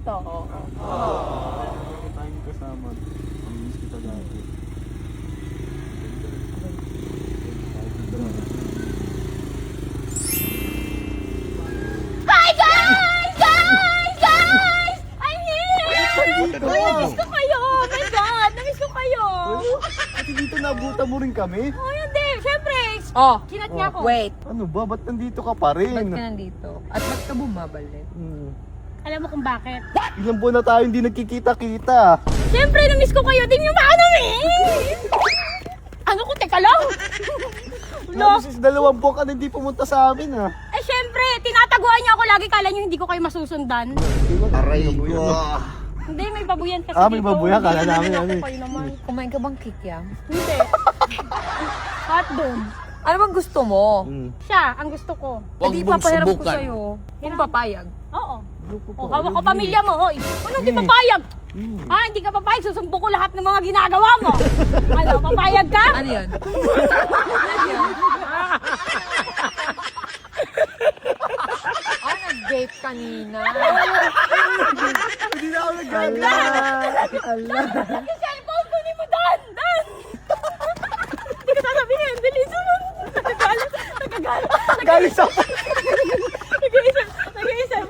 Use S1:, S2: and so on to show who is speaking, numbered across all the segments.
S1: dito.
S2: Tayong kasama. Pamilis kita dati.
S1: Hi guys! Guys! Guys! I'm here! Namiss ko kayo! Oh my God! Namiss ko kayo!
S2: Kasi dito nabuta mo rin kami.
S1: Oh, hindi. Siyempre,
S3: Oh,
S1: kinat niya ako.
S3: wait.
S2: Ano ba? Ba't nandito ka pa rin?
S3: Ba't ka nandito? At ba't ka bumabalik?
S1: Alam mo kung bakit?
S2: Ilang buwan na tayo hindi nagkikita-kita.
S1: Siyempre, namiss ko kayo. Di niyo maano Ano ko? Teka lang. No.
S2: Halos is 2 buwan ka na hindi pumunta sa amin ha.
S1: Eh, siyempre, tinataguan niyo ako lagi. Kala niyo hindi ko kayo masusundan.
S2: Aray ko.
S1: Hindi, may babuyan kasi
S2: May
S1: dito.
S2: babuyan. Kala
S1: Hindi
S2: namin
S1: ako
S2: ano eh.
S1: kayo naman.
S3: Kumain ka bang kikiam?
S1: Hindi. Hotdog.
S3: Ano bang gusto mo?
S1: Siya, ang gusto ko.
S3: Hindi papaharap ko sa'yo. Kung papayag.
S1: Oo. O, hawak ko pamilya mo, hoy. Ano, hindi papayag? Ah, hindi ka papayag. Susumbo ko lahat ng mga ginagawa mo. Ano, papayag ka?
S3: Ano yun? Nag-vape kanina.
S2: Hindi na ako nagkala.
S1: Yung cellphone, kunin mo, Dan! Dan! Hindi ka sasabihin. Bilisan mo. Nagagalit.
S2: Galing sa...
S1: Nag-iisip.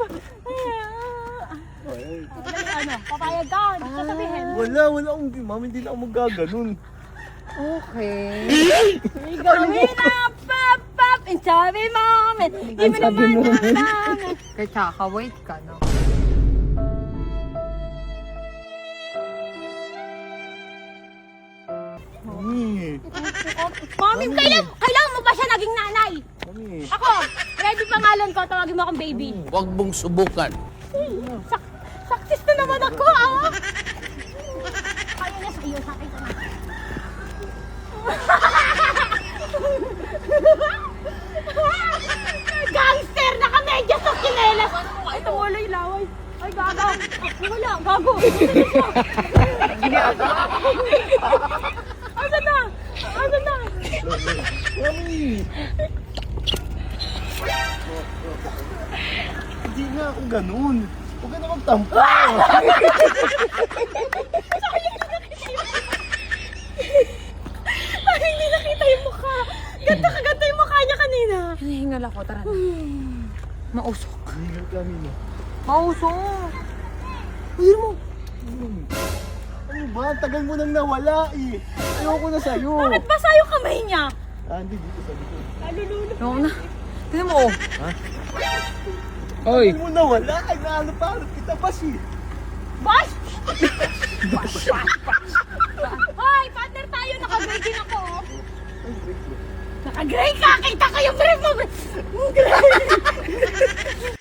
S1: Ano, papayag ka. Hindi ka sasabihin.
S2: Wala akong... Ma'am, hindi na ako magaganon.
S3: Okay.
S1: We going up, up, up, and sabi moment. Di mo naman naman.
S3: Kaya tsaka, wait ka, no?
S2: Mami.
S1: Mami, kailan mo ba siya naging nanay?
S2: Mami.
S1: Ako, ready pangalan ko, tawagin mo akong baby.
S4: Huwag mong subukan.
S1: Success na naman ako, ah! Kaya niya sa iyo, sa akin. Gangster! Naka-medyas sa kinelas! Ito wala yung laway. Ay, gago. Wala, gago. Asan na? Asan na?
S2: Mami. Hindi na ako ganun. Huwag ka na magtampo.
S1: Ay, hindi nakita yung mukha. Ganda yung mukha niya kanina.
S3: Hinihingal ako, tara na. Mausok.
S2: Hindi kami na.
S3: Mausok!
S2: Ayun mo. Ano ba? Ang tagal mo nang nawala eh. Ayoko na sa'yo.
S1: Bakit basa yung kamay niya?
S2: Hindi dito sa likod.
S1: Nalululog.
S3: Ayoko na. Tignan mo, oh.
S4: Oy!
S2: Tagal mo nawala. Ay, naano pa. Kita pa si.
S1: Bash! Hoy, partner tayo. Naka-gray din ako. Oh. Naka-gray ka. Kita ko yung brief mo. Gray.